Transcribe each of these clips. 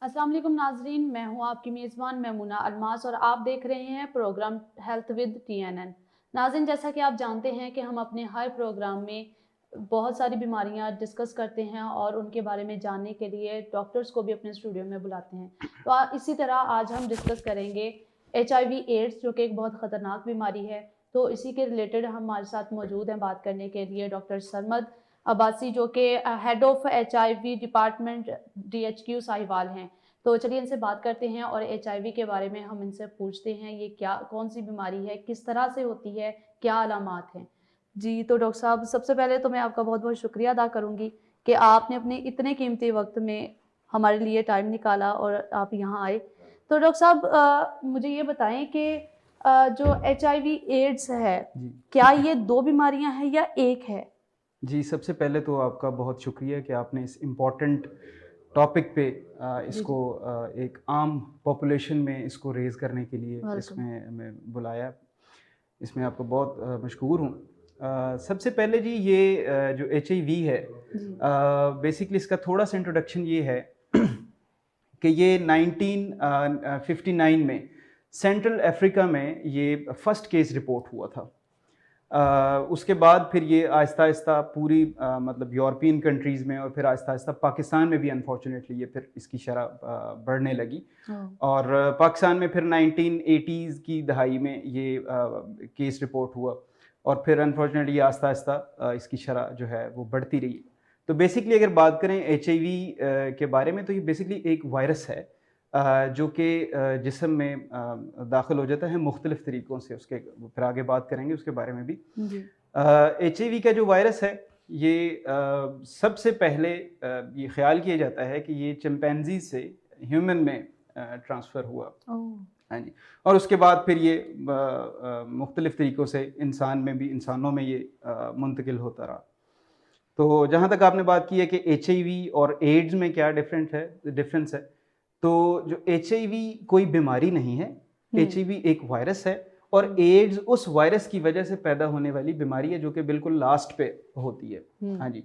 अस्सलाम वालेकुम नाजरीन, मैं हूँ आपकी मेज़बान मैमुना अलमास और आप देख रहे हैं प्रोग्राम हेल्थ विद TNN। नाज़रीन, जैसा कि आप जानते हैं कि हम अपने हर प्रोग्राम में बहुत सारी बीमारियां डिस्कस करते हैं और उनके बारे में जानने के लिए डॉक्टर्स को भी अपने स्टूडियो में बुलाते हैं। तो इसी तरह आज हम डिस्कस करेंगे HIV एड्स, जो कि एक बहुत ख़तरनाक बीमारी है। तो इसी के रिलेटेड हमारे साथ मौजूद हैं बात करने के लिए डॉक्टर सरमद अब्बासी, जो कि head of HIV department DHQ Sahiwal हैं। तो चलिए इनसे बात करते हैं और HIV के बारे में हम इनसे पूछते हैं, ये क्या कौन सी बीमारी है, किस तरह से होती है, क्या अलामात हैं। जी, तो डॉक्टर साहब, सबसे पहले तो मैं आपका बहुत-बहुत शुक्रिया अदा करूँगी कि आपने अपने इतने कीमती वक़्त में हमारे लिए टाइम निकाला और आप यहाँ आए। तो डॉक्टर साहब, मुझे ये बताएँ कि जो HIV एड्स है, जी। क्या ये 2 बीमारियाँ हैं या 1 है? जी, सबसे पहले तो आपका बहुत शुक्रिया कि आपने इस इम्पोर्टेंट टॉपिक पे जी, इसको जी। एक आम पॉपुलेशन में इसको रेज़ करने के लिए वेलकम। इसमें हमें बुलाया। इसमें आपका बहुत मशकूर हूँ। सबसे पहले जी ये जो HIV है, जी। बेसिकली इसका थोड़ा-सा इंट्रोडक्शन ये है कि ये 1959 में सेंट्रल अफ्रीका में ये फर्स्ट केस रिपोर्ट हुआ था। उसके बाद फिर ये आहिस्ता-आहिस्ता पूरी मतलब यूरोपियन कंट्रीज़ में और फिर आहिस्ता-आहिस्ता पाकिस्तान में भी अनफॉर्चुनेटली ये फिर इसकी शरह बढ़ने लगी। ओह! और पाकिस्तान में फिर 1980s की दहाई में ये केस रिपोर्ट हुआ और फिर अनफॉर्चुनेटली आहिस्ता-आहिस्ता इसकी शरह जो है वो बढ़ती रही। तो बेसिकली अगर बात करें HIV के बारे में, तो ये बेसिकली एक वायरस है जो कि जिस्म में दाखिल हो जाता है मुख्तलिफ़ तरीक़ों से। उसके फिर आगे बात करेंगे उसके बारे में भी। जी। HIV का जो वायरस है, ये सबसे पहले ये ख़्याल किया जाता है कि ये चिंपैंज़ी से ह्यूमन में ट्रांसफ़र हुआ। ओह! हाँ जी। और उसके बाद फिर ये मुख्तलिफ़ तरीक़ों से इंसानों में ये मुंतकिल होता रहा। तो जहाँ तक आपने बात की है कि HIV और एड्स में क्या डिफ़रेंस है, तो जो HIV कोई बीमारी नहीं है, हुँ, HIV एक वायरस है और हुँ, एड्स उस वायरस की वजह से पैदा होने वाली बीमारी है जो कि बिल्कुल लास्ट पे होती है। हुँ, हाँ जी।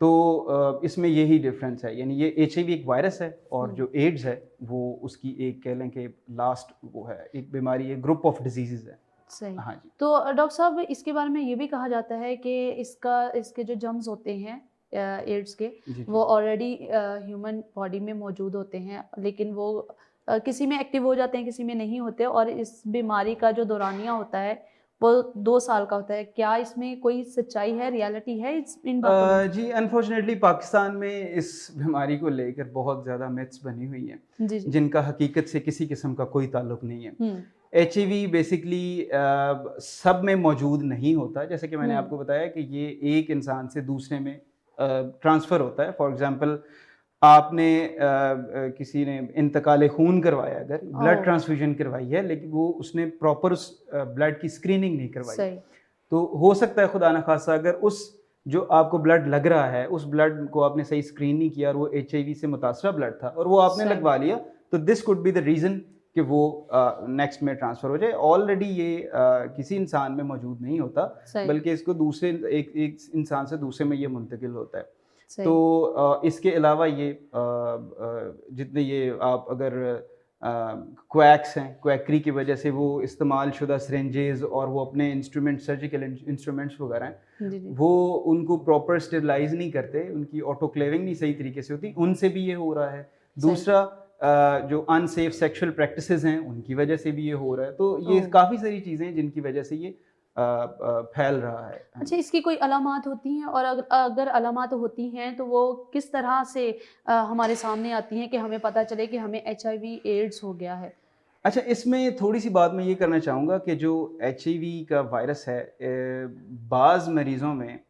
तो इसमें यही डिफ़रेंस है, यानी ये HIV एक वायरस है और हुँ। जो एड्स है वो उसकी एक कह लें कि लास्ट वो है, एक बीमारी है, ग्रुप ऑफ डिज़ीज़ेज़ है। सही। हाँ जी। तो डॉक्टर साहब, इसके बारे में ये भी कहा जाता है कि इसके जो जर्म्स होते हैं एड्स के, जी, वो जी। ऑलरेडी ह्यूमन बॉडी में मौजूद होते हैं, लेकिन वो किसी में एक्टिव हो जाते हैं, किसी में नहीं होते, और इस बीमारी का जो दौरानिया होता है, वो 2 साल का होता है। क्या इसमें कोई सच्चाई है, रियलिटी है इन बातों में? जी, अनफॉर्चुनेटली पाकिस्तान में इस बीमारी को लेकर बहुत ज़्यादा मिथ्स बनी हुई हैं, जी, जी। जिनका हकीकत से किसी किस्म का कोई ताल्लुक नहीं है। हुँ, HIV बेसिकली सब में मौजूद नहीं होता, जैसे कि मैंने हुँ। आपको बताया कि ये एक इंसान से दूसरे में ट्रांसफ़र होता है। फॉर एग्ज़ाम्पल आपने किसी ने इंतकाल खून करवाया, अगर ब्लड ओह! ट्रांसफ्यूज़न करवाई है, लेकिन वो उसने प्रॉपर उस ब्लड की स्क्रीनिंग नहीं करवाई। सही। तो हो सकता है खुदा न ख़ास्ता अगर उस जो आपको ब्लड लग रहा है, उस ब्लड को आपने सही स्क्रीन नहीं किया और वो HIV से मुतासरा ब्लड था और वो आपने सही। लगवा लिया, तो this could be the reason कि वो नेक्स्ट में ट्रांसफ़र हो जाए। ऑलरेडी ये किसी इंसान में मौजूद नहीं होता, सही। बल्कि इसको दूसरे एक एक इंसान से दूसरे में ये मुंतकिल होता है। तो सही। इसके अलावा ये जितने ये आप अगर क्वैक्स हैं, क्वैकरी की वजह से वो इस्तेमाल शुदा सिरिंजेस और वो अपने सर्जिकल इंस्ट्रूमेंट्स वगैरह हैं, जी, जी। वो उनको प्रॉपर स्टेरिलाइज़ नहीं करते, उनकी ऑटोक्लेविंग नहीं सही तरीके से होती, उनसे भी ये हो रहा है। सही। दूसरा जो अनसेफ सेक्सुअल प्रैक्टिसेस हैं, उनकी वजह से भी ये हो रहा है। तो ये ओह! काफ़ी सारी चीज़ें हैं जिनकी वजह से ये फैल रहा है। हाँ अच्छा, जी। इसकी कोई अलामात होती हैं, और अगर अगर अलामात होती हैं तो वो किस तरह से हमारे सामने आती हैं कि हमें पता चले कि हमें HIV एड्स हो गया है? अच्छा, इसमें थोड़ी-सी बात मैं ये करना चाहूँगा कि जो HIV का वायरस है, बाज़ मरीज़ों में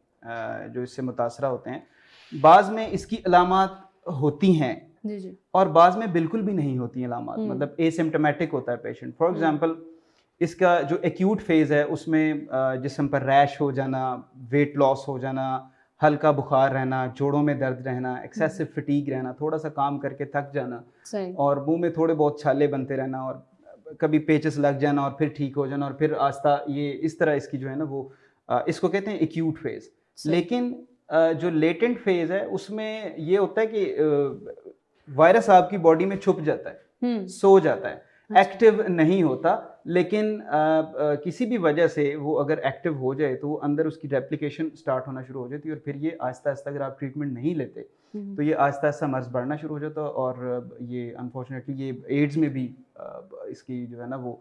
जो इससे मुतासरा होते हैं, बाज़ में इसकी अलामात होती हैं जी, जी। और बाज़ में बिल्कुल भी नहीं होती हैं अलामात, हुँ, मतलब एसिम्प्टोमेटिक होता है पेशेंट। फॉर हुँ, एग्ज़ाम्पल इसका जो एक्यूट फ़ेज़ है उसमें जिस्म पर रैश हो जाना, वेट लॉस हो जाना, हल्का बुखार रहना, जोड़ों में दर्द रहना, हुँ। एक्सेसिव फटीग रहना, थोड़ा-सा काम करके थक जाना सही। और मुँह में थोड़े बहुत छाले बनते रहना और कभी पेचेस लग जाना और फिर ठीक हो जाना और फिर आस्ता ये इस तरह इसकी जो है ना वो इसको कहते हैं एक्यूट फ़ेज़। सही। लेकिन जो लेटेंट फ़ेज़ है उसमें ये होता है कि वायरस आपकी बॉडी में छुप जाता है, सो जाता है, एक्टिव नहीं होता, लेकिन किसी भी वजह से वो अगर एक्टिव हो जाए तो वो अंदर उसकी रेप्लिकेशन स्टार्ट होना शुरू हो जाती है और फिर ये आहिस्ता आहिस्ता अगर आप ट्रीटमेंट नहीं लेते तो ये आहिस्ता आहिस्ता मर्ज बढ़ना शुरू हो जाता है और ये अनफॉर्चुनेटली ये एड्स में भी इसकी जो है ना वो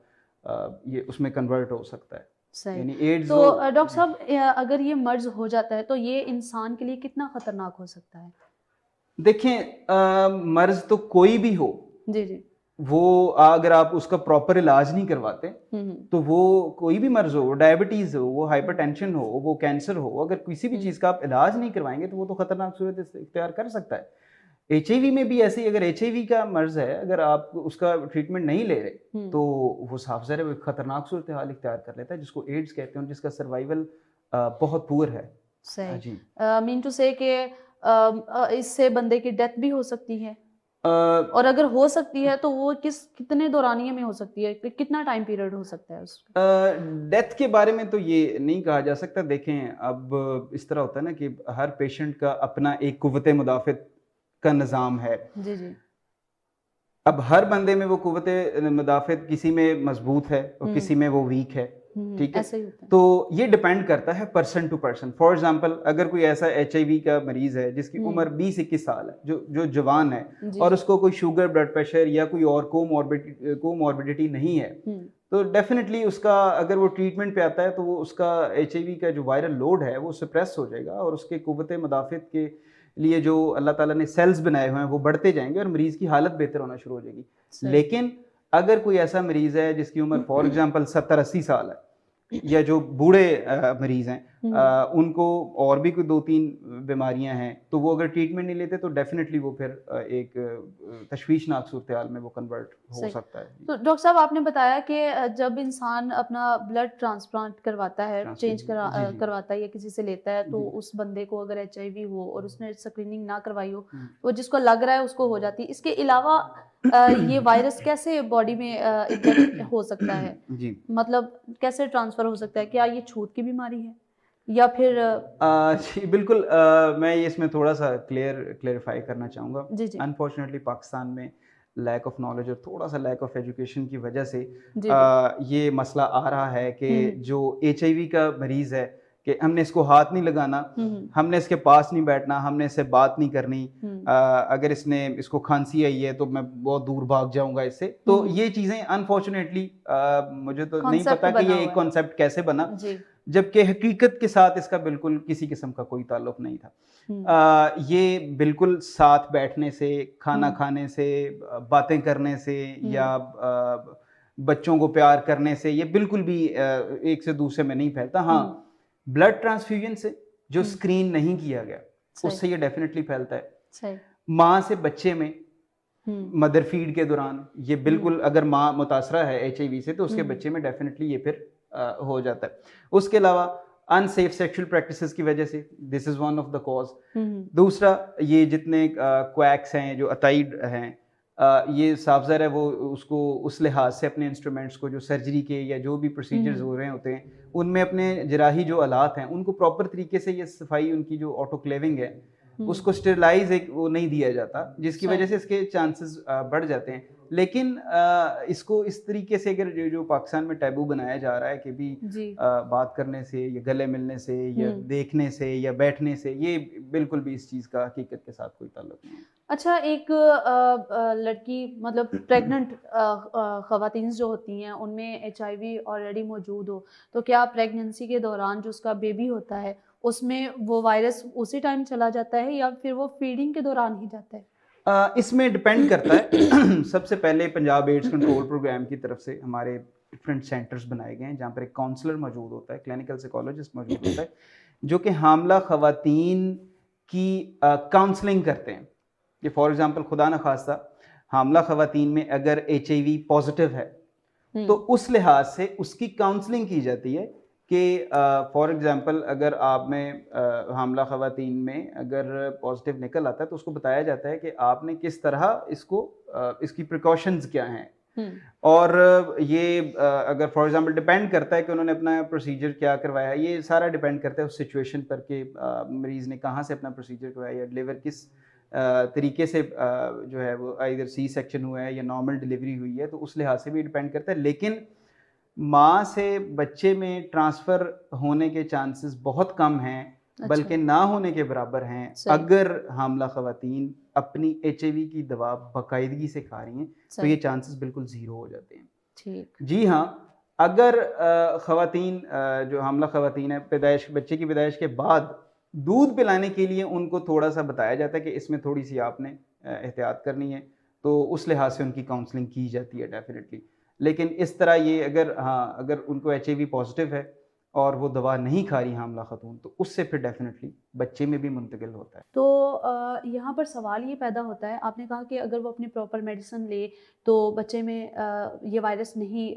ये उसमें कन्वर्ट हो सकता है। यानी एड्स तो डॉक्टर साहब अगर ये मर्ज हो जाता है तो ये इंसान के लिए कितना खतरनाक हो सकता है? देखें मर्ज तो कोई भी हो जी जी, वो अगर आप उसका प्रॉपर इलाज नहीं करवाते तो वो कोई भी मर्ज हो, डायबिटीज हो, वो हाइपरटेंशन हो, वो कैंसर हो, अगर किसी भी चीज का आप इलाज नहीं करवाएंगे तो वो तो खतरनाक सूरत इख्तियार कर सकता है। HIV में भी ऐसे ही, अगर HIV का मर्ज है, अगर आप उसका ट्रीटमेंट नहीं ले रहे तो वो साफ ज़ाहिर है खतरनाक सूरत हाल इख्तियार कर लेता है, जिसको एड्स कहते हैं, जिसका सर्वाइवल बहुत पुअर है। सही जी, मीन टू से कि इससे बंदे की डेथ भी हो सकती है और अगर हो सकती है तो वो कितने दौरानिये में हो सकती है, कितना टाइम पीरियड हो सकता है उसका? डेथ के बारे में तो ये नहीं कहा जा सकता। देखें अब इस तरह होता है ना कि हर पेशेंट का अपना एक कुव्वते मुदाफ़ित का निज़ाम है। जी जी, अब हर बंदे में वो कुव्वते मुदाफ़ित किसी में मजबूत है और किसी में वो वीक है, ठीक है? ऐसे ही होता है। तो ये डिपेंड करता है person to person. For example अगर कोई ऐसा HIV का मरीज है जिसकी उम्र 20-21 साल है, जो जवान है और उसको कोई शुगर, ब्लड प्रेशर या कोई और कोमॉर्बिडिटी नहीं है, तो डेफिनेटली उसका अगर वो ट्रीटमेंट पे आता है तो वो उसका HIV का जो वायरल लोड है वो सप्रेस हो जाएगा और उसके कुव्वते मुदाफ़ित के लिए जो अल्लाह ताला ने सेल्स बनाए हुए हैं वो बढ़ते जाएंगे और मरीज की हालत बेहतर होना शुरू हो जाएगी। लेकिन अगर कोई ऐसा मरीज है जिसकी उम्र फॉर एग्जांपल 70-80 साल है या जो बूढ़े मरीज हैं उनको और भी कोई 2-3 बीमारियां हैं, तो वो अगर ट्रीटमेंट नहीं लेते तो डेफिनेटली वो फिर एक तशवीशनाक सूरत-ए-हाल में वो कन्वर्ट हो सकता है। तो डॉक्टर साहब आपने बताया कि जब इंसान अपना ब्लड ट्रांसप्लांट करवाता है, चेंज करवाता है या किसी से लेता है तो उस बंदे को अगर HIV हो और उसने स्क्रीनिंग ना करवाई हो, वो जिसको लग रहा है उसको हो जाती है। इसके अलावा ये वायरस कैसे बॉडी में इंजेक्ट हो सकता है? जी, मतलब कैसे ट्रांसफर हो सकता है? क्या ये छूत की बीमारी है या फिर जी बिल्कुल, मैं इसमें थोड़ा सा क्लेरिफाई करना चाहूँगा। अनफॉर्चुनेटली पाकिस्तान में लैक ऑफ नॉलेज और थोड़ा सा लैक ऑफ एजुकेशन की वजह से ये मसला आ रहा है कि जो HIV का मरीज़ है कि हमने इसको हाथ नहीं लगाना, हमने इसके पास नहीं बैठना, हमने इससे बात नहीं करनी, अगर इसको खांसी आई है तो मैं बहुत दूर भाग जाऊंगा इससे। तो ये चीज़ें अनफॉर्चुनेटली मुझे तो नहीं पता कि ये एक कॉन्सेप्ट कैसे बना, जबकि हकीकत के साथ इसका बिल्कुल किसी किस्म का कोई ताल्लुक नहीं था। ये बिल्कुल साथ बैठने से, खाना खाने से, बातें करने से या बच्चों को प्यार करने से ये बिल्कुल भी एक से दूसरे में नहीं फैलता। हाँ, ब्लड ट्रांसफ्यूजन से जो स्क्रीन नहीं किया गया उससे ये डेफिनेटली फैलता है। माँ से बच्चे में मदर फीड के दौरान ये बिल्कुल, अगर माँ मुतासरा है HIV से तो उसके बच्चे में डेफिनेटली ये फिर हो जाता है। उसके अलावा अनसेफ सेक्सुअल प्रैक्टिसेस की वजह से this is one of the cause. दूसरा, ये जितने क्वैक्स हैं, जो अताइड हैं, ये साफ ज़ाहिर है वो उसको उस लिहाज से अपने इंस्ट्रूमेंट्स को, जो सर्जरी के या जो भी प्रोसीजर्स हो रहे होते हैं उनमें अपने जराही जो आलात हैं उनको प्रॉपर तरीके से ये सफाई, उनकी जो ऑटोक्लेविंग है उसको स्टेरिलाइज वो नहीं दिया जाता, जिसकी वजह से इसके चांसेस बढ़ जाते हैं। लेकिन इसको इस तरीके से अगर जो पाकिस्तान में टैबू बनाया जा रहा है कि भी बात करने से या गले मिलने से या देखने से या बैठने से, ये बिल्कुल भी इस चीज़ का हकीकत के साथ कोई ताल्लुक नहीं है। अच्छा, एक लड़की मतलब प्रेग्नेंट ख़वातीन जो होती हैं उनमें HIV ऑलरेडी मौजूद हो तो क्या प्रेगनेंसी के दौरान जो उसका बेबी होता है उसमें वो वायरस उसी टाइम चला जाता है या फिर वो फीडिंग के दौरान ही जाता है? इसमें डिपेंड करता है। सबसे पहले पंजाब एड्स कंट्रोल प्रोग्राम की तरफ से हमारे डिफरेंट सेंटर्स बनाए गए हैं जहाँ पर एक काउंसलर मौजूद होता है, क्लिनिकल साइकोलॉजिस्ट मौजूद होता है, जो कि हामला ख़वातीन की काउंसलिंग करते हैं। ये फॉर एग्जांपल खुदा न खास्ता हामला ख़वातीन में अगर HIV पॉजिटिव है तो उस लिहाज से उसकी काउंसलिंग की जाती है कि फॉर एग्जांपल अगर आप में हामला ख़वातीन में अगर पॉजिटिव निकल आता है तो उसको बताया जाता है कि आपने किस तरह इसकी प्रिकॉशंस क्या हैं। और ये अगर फॉर एग्जांपल डिपेंड करता है कि उन्होंने अपना प्रोसीजर क्या करवाया है, ये सारा डिपेंड करता है उस सिचुएशन पर कि मरीज़ ने कहाँ से अपना प्रोसीजर करवाया या डिलीवर किस तरीके से जो है वो इधर सी सेक्शन हुआ है या नॉर्मल डिलीवरी हुई है, तो उस लिहाज से भी डिपेंड करता है। लेकिन माँ से बच्चे में ट्रांसफ़र होने के चांसेस बहुत कम हैं, बल्कि अच्छा, ना होने के बराबर हैं, सही, अगर हामला ख़वातीन अपनी एचआईवी की दवा बाकायदगी से खा रही हैं, तो ये सही, चांसेस बिल्कुल ज़ीरो हो जाते हैं। ठीक। जी हाँ, अगर ख़वातीन जो हामला ख़वातीन हैं, बच्चे की पैदाइश के बाद दूध पिलाने के लिए उनको थोड़ा-सा बताया जाता है कि इसमें थोड़ी-सी आपने एहतियात करनी है, तो उस लिहाज से उनकी काउंसलिंग की जाती है डेफ़िनिटली। लेकिन इस तरह ये अगर उनको एचआईवी पॉज़िटिव है और वो दवा नहीं खा रही हामला ख़तून, तो उससे फिर डेफ़िनिटली बच्चे में भी मुंतकिल होता है। तो यहाँ पर सवाल ये पैदा होता है, आपने कहा कि अगर वो अपनी प्रॉपर मेडिसिन ले तो बच्चे में ये वायरस नहीं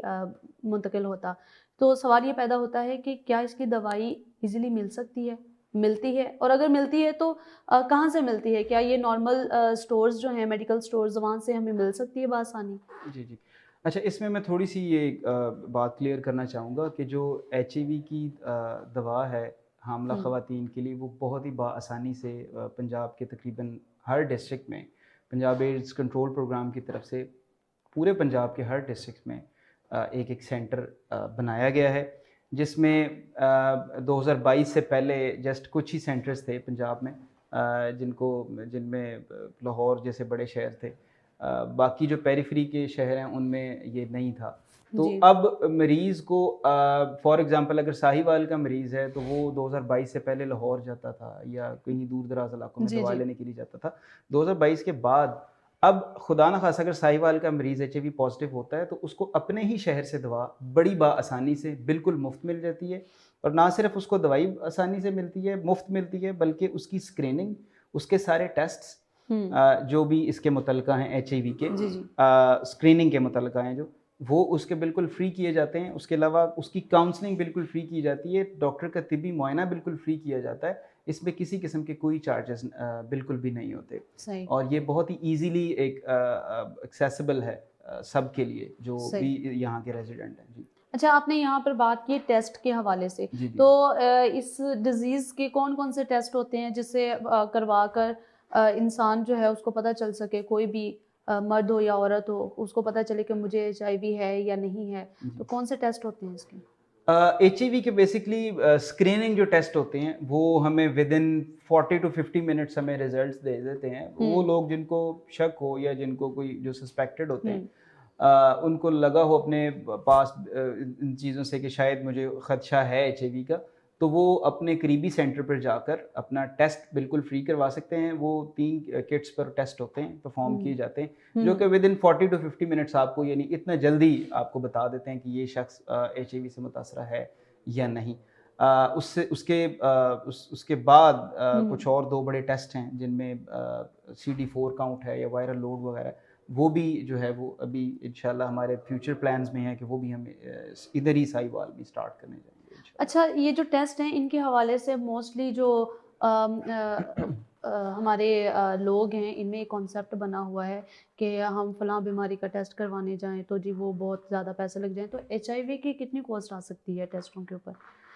मुंतकिल होता। तो सवाल ये पैदा होता है कि क्या इसकी दवाई ईज़िली मिल सकती है? मिलती है? और अगर मिलती है तो कहाँ से मिलती है? क्या ये नॉर्मल स्टोर्स जो हैं, मेडिकल स्टोर्स, वहाँ से हमें मिल सकती है बआसानी? जी, जी। अच्छा, इसमें मैं थोड़ी-सी ये बात क्लियर करना चाहूँगा कि जो एचआईवी की दवा है हामला हुँ, ख़वातीन के लिए, वो बहुत ही बआसानी से पंजाब के तकरीबन हर डिस्ट्रिक्ट में पंजाब एड्स कंट्रोल प्रोग्राम की तरफ से पूरे पंजाब के हर डिस्ट्रिक्ट में एक-एक सेंटर बनाया गया है, जिसमें 2022 से पहले जस्ट कुछ ही सेंटर्स थे पंजाब में, जिनमें लाहौर जैसे बड़े शहर थे। बाकी जो पेरिफेरी के शहर हैं उनमें ये नहीं था। तो जी। अब मरीज़ को फॉर एग्ज़ाम्पल अगर साहिवाल का मरीज़ है तो वो 2022 से पहले लाहौर जाता था या कहीं दूर-दराज़ इलाकों में जी, दवा जी। लेने के लिए जाता था। 2022 के बाद अब खुदा न ख़ास्ता अगर साहिवाल का मरीज़ एचआईवी पॉज़िटिव होता है तो उसको अपने ही शहर से दवा बड़ी बआसानी से बिल्कुल मुफ़्त मिल जाती है, और ना सिर्फ़ उसको दवाई आसानी से मिलती है, मुफ़्त मिलती है, बल्कि उसकी स्क्रीनिंग, उसके सारे टेस्ट्स हुँ। जो भी इसके मुतल्लिक़ा हैं एचआईवी के जी, जी। स्क्रीनिंग के मुतल्लिक़ा हैं जो, वो उसके बिल्कुल फ्री किए जाते हैं। उसके अलावा उसकी काउंसलिंग बिल्कुल फ्री की जाती है, डॉक्टर का तिब्बी मुआयना बिल्कुल फ्री किया जाता है। इसमें किसी किस्म के कोई चार्जेस बिल्कुल भी नहीं होते, सही, और ये बहुत ही ईज़िली एक एक्सेसिबल है सब के लिए जो सही। भी यहाँ के रेज़िडेंट हैं। जी। अच्छा, आपने यहाँ पर बात की टेस्ट के हवाले से, जी, जी। तो इस डिज़ीज़ के कौन-कौन से टेस्ट होते हैं जिससे करवा कर इंसान जो है उसको पता चल सके, कोई भी मर्द हो या औरत हो, उसको पता चले कि मुझे एचआईवी है या नहीं है, तो जी। कौन से टेस्ट होते हैं इसके? एचआईवी के बेसिकली स्क्रीनिंग जो टेस्ट होते हैं वो हमें विदिन 40 टू 50 मिनट्स हमें रिजल्ट्स दे देते हैं। वो हुँ, लोग जिनको शक हो या जिनको कोई जो सस्पेक्टेड होते हैं, हुँ, उनको लगा हो अपने पास इन चीज़ों से कि शायद मुझे खदशा है एचआईवी का, तो वो अपने करीबी सेंटर पर जाकर अपना टेस्ट बिल्कुल फ्री करवा सकते हैं। वो 3 किट्स पर टेस्ट होते हैं, परफॉर्म किए हुँ, जाते हैं, जो हुँ, कि विदिन 40 टू 50 मिनट्स आपको, यानी इतना जल्दी आपको बता देते हैं कि ये शख्स एचआईवी से मुतासरा है या नहीं। उससे उसके बाद हुँ। कुछ और 2 बड़े टेस्ट हैं जिनमें CD4 काउंट है या वायरल लोड वगैरह, वो भी जो है वो अभी इंशाल्लाह हमारे फ्यूचर प्लान्स में है कि वो भी हम इधर ही साहिवाल में स्टार्ट करने जाएंगे अच्छा, ये जो टेस्ट हैं इनके हवाले से मोस्टली जो हमारे लोग हैं इनमें एक कॉन्सेप्ट बना हुआ है कि हम फलां बीमारी का टेस्ट करवाने जाएँ तो जी वो बहुत ज़्यादा पैसे लग जाएँ। तो एचआईवी की कितनी कॉस्ट आ सकती है टेस्टों के ऊपर?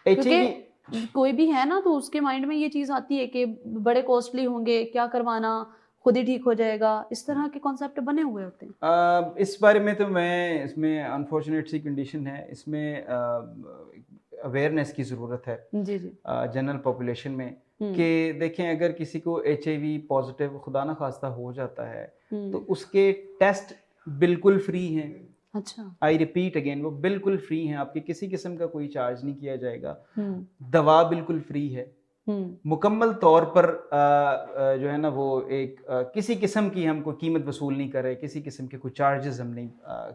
क्योंकि एचआईवी। कोई भी है ना तो उसके माइंड में ये चीज़ आती है कि बड़े कॉस्टली होंगे, क्या करवाना, खुद ही ठीक हो जाएगा। इस तरह के कॉन्सेप्ट बने हुए होते हैं। इस बारे में तो मैं, इसमें अनफॉर्चुनेट सी कंडीशन है, इसमें अवेयरनेस की ज़रूरत है जी, जी। जनरल पॉपुलेशन में, हुँ, कि देखें अगर किसी को एचआईवी पॉजिटिव खुदा न खास्ता हो जाता है तो हुँ। उसके टेस्ट बिल्कुल फ्री हैं। अच्छा। आई रिपीट अगेन, वो बिल्कुल फ्री हैं, आपके किसी किस्म का कोई चार्ज नहीं किया जाएगा। हुँ, दवा बिल्कुल फ्री है, हुँ। मुकम्मल तौर पर जो है ना वो एक किसी किस्म की हम कोई कीमत वसूल नहीं कर रहे, किसी किस्म के कोई चार्जेस हम नहीं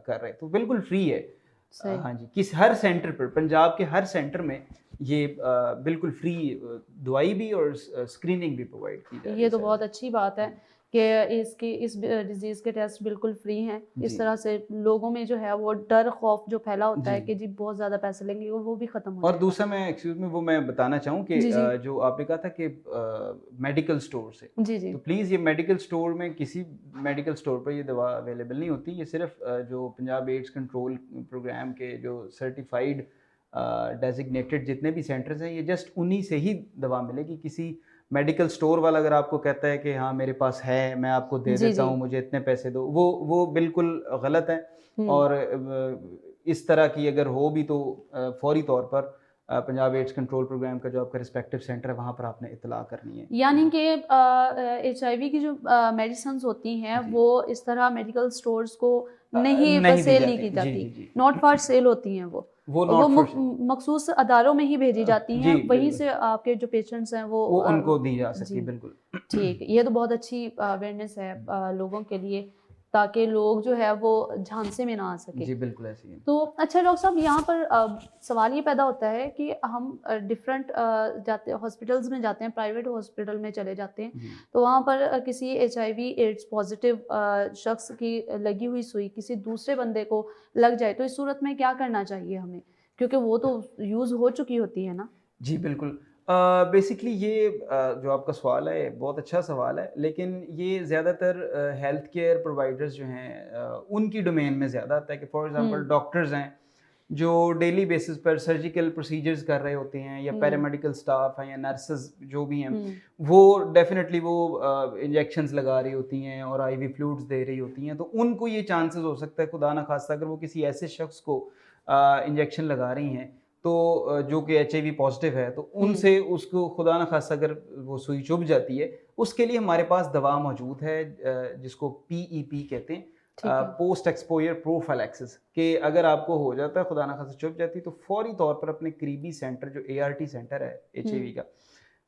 कर रहे, तो बिल्कुल फ्री है। सही। हाँ जी, हर सेंटर पर, पंजाब के हर सेंटर में ये बिल्कुल फ्री दवाई भी और स्क्रीनिंग भी प्रोवाइड की जा रही ये है तो सर। बहुत अच्छी बात है जी, कि इस डिज़ीज़ के टेस्ट बिल्कुल फ्री हैं। इस जी। तरह से लोगों में जो है वो डर खौफ जो फैला होता जी। है कि जी बहुत ज़्यादा पैसे लेंगे वो भी ख़त्म हो और जाएगा। दूसरा, मैं एक्सक्यूज़ मी, वो मैं बताना चाहूँ कि जी, जी। जो आपने कहा था कि मेडिकल स्टोर से, जी, जी। तो प्लीज़ ये मेडिकल स्टोर में, किसी मेडिकल स्टोर पर ये दवा अवेलेबल नहीं होती। ये सिर्फ़ जो पंजाब एड्स कंट्रोल प्रोग्राम के जो सर्टिफ़ाइड डेज़िग्नेटेड जितने भी सेंटर्स हैं, ये जस्ट उन्हीं से ही दवा मिलेगी। किसी मेडिकल स्टोर वाला अगर आपको कहता है कि हाँ मेरे पास है, मैं आपको दे जी देता जी। हूँ, मुझे इतने पैसे दो, वो बिल्कुल गलत है। हम्म। और इस तरह की अगर हो भी तो फौरी तौर पर पंजाब एड्स कंट्रोल प्रोग्राम का जो आपका रिस्पेक्टिव सेंटर है वहाँ पर आपने इतला करनी है। यानी कि HIV की जो मेडिसिन होती हैं जी वो इस तरह मेडिकल स्टोर्स को नहीं नहीं दी सेल नहीं जाती की हैं। जी जाती, जी जी। नॉट फॉर सेल होती हैं वो वो नॉट फॉर मखसूस अदारों में ही भेजी जाती जी हैं, वहीं बिल्कुल, से आपके जो पेशेंट्स हैं वो वो उनको दी जा सकती जी। है बिल्कुल। ठीक, ये तो बहुत अच्छी अवेयरनेस है लोगों के लिए, ताकि लोग जो है वो झांसे में ना आ सके। जी बिल्कुल ऐसे ही है। तो अच्छा डॉक्टर साहब, यहाँ पर सवाल ये पैदा होता है कि हम डिफरेंट जाते हॉस्पिटल्स में जाते हैं, प्राइवेट हॉस्पिटल में चले जाते हैं, जी तो वहाँ पर किसी HIV एड्स पॉजिटिव शख्स की लगी हुई सुई किसी दूसरे बंदे को लग जाए, तो इस सूरत में क्या करना चाहिए हमें, क्योंकि वो तो यूज़ हो चुकी होती है ना। जी बिल्कुल। बेसिकली ये जो आपका सवाल है बहुत अच्छा सवाल है, लेकिन ये ज़्यादातर हेल्थ केयर प्रोवाइडर्स जो हैं उनकी डोमेन में ज़्यादा आता है कि फॉर एग्जांपल हम्म डॉक्टर्स हैं जो डेली बेसिस पर सर्जिकल प्रोसीजर्स कर रहे होते हैं, या हम्म पैरामेडिकल स्टाफ हैं या नर्सेज जो भी हैं, हम्म वो डेफिनेटली वो इंजेक्शंस लगा रही होती हैं और आईवी फ्लूइड्स दे रही होती हैं, तो उनको ये चांसेस हो सकता है खुदा ना खास्ता अगर वो किसी ऐसे शख्स को इंजेक्शन लगा रही हैं तो जो कि HIV पॉजिटिव है, तो हम्म। उनसे उसको खुदा न खास्ता अगर वो सुई चुभ जाती है, उसके लिए हमारे पास दवा मौजूद है जिसको PEP कहते हैं, ठीक है। पोस्ट एक्सपोजर प्रोफाइलैक्सिस, कि अगर आपको हो जाता है खुदा न खास्ता चुभ जाती है तो फौरी तौर पर अपने करीबी सेंटर जो ART सेंटर है HIV का,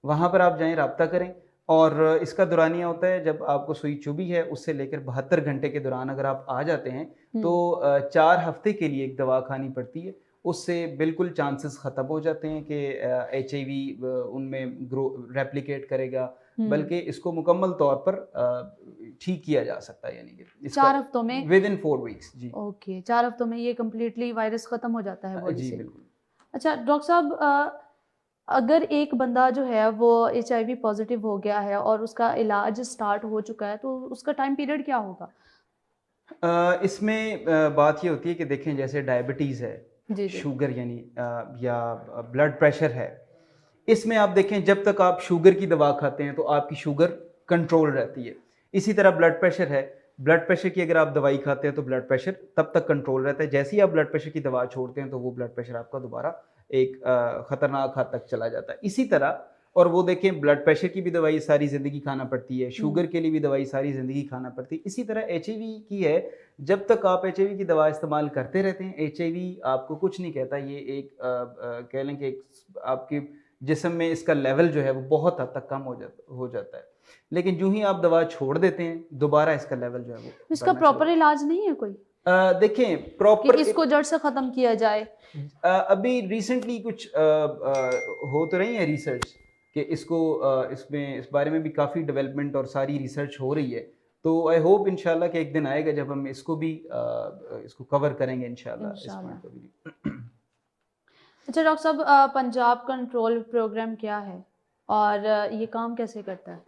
वहाँ पर आप जाएँ, रब्ता करें। और इसका दौरानिया होता है जब आपको सुई चुभी है उससे लेकर 72 घंटे के दौरान अगर आप आ जाते हैं तो 4 हफ्ते के लिए एक दवा खानी पड़ती है। उससे बिल्कुल चांसेस ख़त्म हो जाते हैं कि HIV उनमें ग्रो रेप्लिकेट करेगा, बल्कि इसको मुकम्मल तौर पर ठीक किया जा सकता है, यानी कि इसका 4 हफ्तों में। Within 4 weeks. जी ओके, 4 हफ्तों में ये कंप्लीटली वायरस खत्म हो जाता है बॉडी जी से। बिल्कुल। अच्छा डॉक्टर साहब, अगर एक बंदा जो है वो HIV पॉजिटिव हो गया है और उसका इलाज स्टार्ट हो चुका है, तो उसका टाइम पीरियड क्या होगा? इसमें बात ये होती है कि देखें जैसे डायबिटीज़ है, जी जी। शुगर यानी या ब्लड प्रेशर है, इसमें आप देखें जब तक आप शुगर की दवा खाते हैं तो आपकी शुगर कंट्रोल रहती है। इसी तरह ब्लड प्रेशर है, ब्लड प्रेशर की अगर आप दवाई खाते हैं तो ब्लड प्रेशर तब तक कंट्रोल रहता है, जैसे ही आप ब्लड प्रेशर की दवा छोड़ते हैं तो वो ब्लड प्रेशर आपका दोबारा एक ख़तरनाक हद तक चला जाता है। इसी तरह और वो देखें ब्लड प्रेशर की भी दवाई सारी ज़िंदगी खाना पड़ती है, शुगर के लिए भी दवाई सारी ज़िंदगी खाना पड़ती है। इसी तरह HIV की है, जब तक आप HIV की दवा इस्तेमाल करते रहते हैं, HIV आपको कुछ नहीं कहता, ये एक कह लें कि एक आपके जिस्म में इसका लेवल जो है वो बहुत हद तक कम हो जाता है। लेकिन जो ही आप दवा छोड़ देते हैं, दोबारा इसका लेवल जो है वो इसका बढ़ना शुरू प्रॉपर इलाज नहीं है कोई, देखें कि प्रॉपर इसको जड़ से खत्म किया जाए? अभी रिसेंटली कुछ हो तो रही है रिसर्च कि इसको इसमें इस बारे में भी काफ़ी डेवलपमेंट और सारी रिसर्च हो रही है। तो आई होप इंशाल्लाह कि एक दिन आएगा जब हम इसको भी इसको कवर करेंगे इंशाल्लाह इस इंशाल्लाह। पॉइंट को भी। अच्छा डॉक्टर साहब, पंजाब कंट्रोल प्रोग्राम क्या है और ये काम कैसे करता है?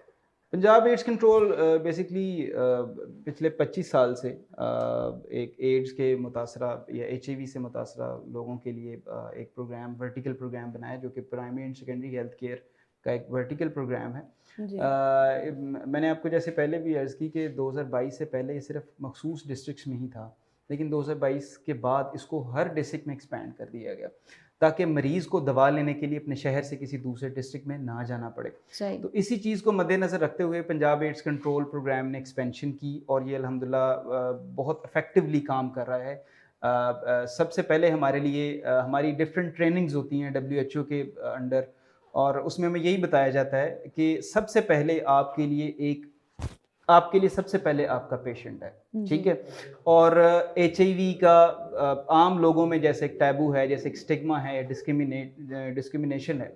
पंजाब एड्स कंट्रोल बेसिकली पिछले 25 साल से एक एड्स के मुतासरा या HIV से मुतासरा लोगों के लिए एक प्रोग्राम वर्टिकल प्रोग्राम बनाया जो कि primary and secondary health care का एक वर्टिकल प्रोग्राम है। जी। मैंने आपको जैसे पहले भी अर्ज़ की कि 2022 से पहले ये सिर्फ मखसूस डिस्ट्रिक्ट्स में ही था, लेकिन 2022 के बाद इसको हर डिस्ट्रिक्ट में एक्सपैंड कर दिया गया ताकि मरीज़ को दवा लेने के लिए अपने शहर से किसी दूसरे डिस्ट्रिक्ट में ना जाना पड़े। सही। तो इसी चीज़ को मद्देनज़र रखते हुए पंजाब एड्स कंट्रोल प्रोग्राम ने एक्सपेंशन की और ये अल्हम्दुलिल्लाह बहुत इफ़ेक्टिवली काम कर रहा है। सबसे पहले हमारे लिए हमारी डिफरेंट ट्रेनिंग्स होती हैं WHO के अंडर, और उसमें हमें यही बताया जाता है कि सबसे पहले आपके लिए सबसे पहले आपका पेशेंट है, ठीक जी। है। और HIV का आम लोगों में जैसे एक टैबू है, जैसे एक स्टिग्मा है, डिस्क्रिमिनेशन है,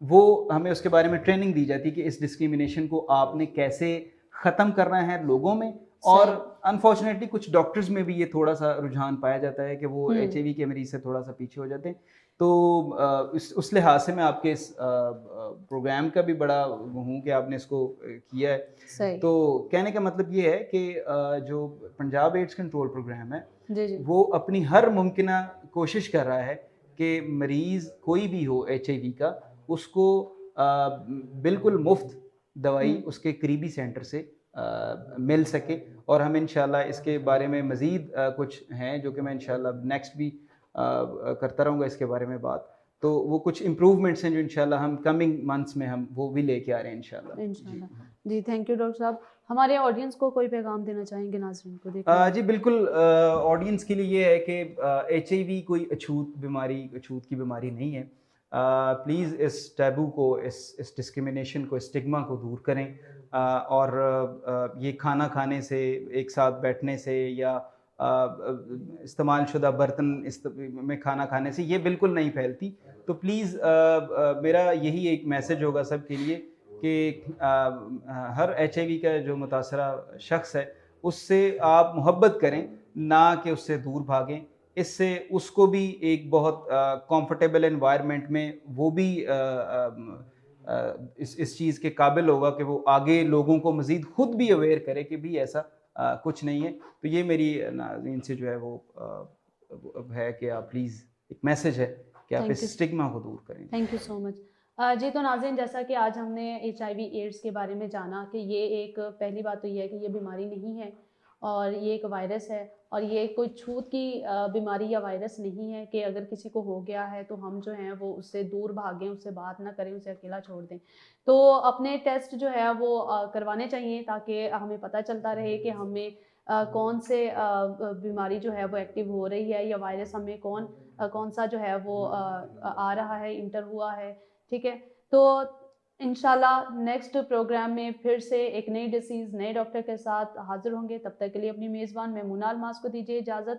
वो हमें उसके बारे में ट्रेनिंग दी जाती है कि इस डिस्क्रिमिनेशन को आपने कैसे ख़त्म करना है लोगों में। और सही। अनफॉर्चुनेटली कुछ डॉक्टर्स में भी ये थोड़ा सा रुझान पाया जाता है कि वो हम्म। HIV के मरीज़ से थोड़ा सा पीछे हो जाते हैं। तो उस लिहाज से मैं आपके इस प्रोग्राम का भी बड़ा वो हूँ कि आपने इसको किया है। सही। तो कहने का मतलब ये है कि जो पंजाब एड्स कंट्रोल प्रोग्राम है जी जी। वो अपनी हर मुमकिना कोशिश कर रहा है कि मरीज़ कोई भी हो HIV का, उसको बिल्कुल मुफ्त दवाई उसके करीबी सेंटर से मिल सके। और हम इंशाल्लाह इसके बारे में मज़ीद कुछ हैं जो कि मैं इंशाल्लाह नेक्स्ट भी करता रहूँगा इसके बारे में बात। तो वो कुछ इम्प्रूवमेंट्स हैं जो इंशाल्लाह हम कमिंग मंथ्स में हम वो भी लेके आ रहे हैं इंशाल्लाह। इंशाल्लाह जी, थैंक यू डॉक्टर साहब। हमारे ऑडियंस को कोई पैगाम देना चाहेंगे नाज़रीन को देखने जी बिल्कुल, ऑडियंस के लिए ये है कि HIV कोई अछूत की बीमारी नहीं है। प्लीज़ इस टैबू को, इस डिस्क्रिमिनेशन को, इस स्टिग्मा को दूर करें। और ये खाना खाने से, एक साथ बैठने से या इस्तेमाल शुदा बर्तन में खाना खाने से ये बिल्कुल नहीं फैलती। तो प्लीज़ मेरा यही एक मैसेज होगा सबके लिए कि हर HIV का जो मुतासरा शख्स है उससे आप मोहब्बत करें, ना कि उससे दूर भागें। इससे उसको भी एक बहुत कंफर्टेबल एनवायरनमेंट में वो भी इस चीज़ के काबिल होगा कि वो आगे लोगों को मज़ीद खुद भी अवेयर करे कि भी ऐसा कुछ नहीं है। तो ये मेरी नाज़रीन से जो है वो है कि आप प्लीज़, एक मैसेज है कि आप इस स्टिग्मा को दूर करें। Thank you so much. जी, तो नाज़रीन, जैसा कि आज हमने HIV एड्स के बारे में जाना कि ये एक, पहली बात तो ये है कि ये बीमारी नहीं है और ये एक वायरस है और ये कोई छूत की बीमारी या वायरस नहीं है कि अगर किसी को हो गया है तो हम जो हैं वो उससे दूर भागें, उससे बात ना करें, उसे अकेला छोड़ दें। तो अपने टेस्ट जो है वो करवाने चाहिए ताकि हमें पता चलता रहे कि हमें कौन से बीमारी जो है वो एक्टिव हो रही है या वायरस हमें कौन सा जो है वो आ रहा है, इंटर हुआ है। ठीक है, तो इंशाल्लाह नेक्स्ट प्रोग्राम में फिर से एक नई डिसीज़, नए डॉक्टर के साथ हाजिर होंगे। तब तक के लिए अपनी मेज़बान मैमूना अलमास को दीजिए इजाज़त।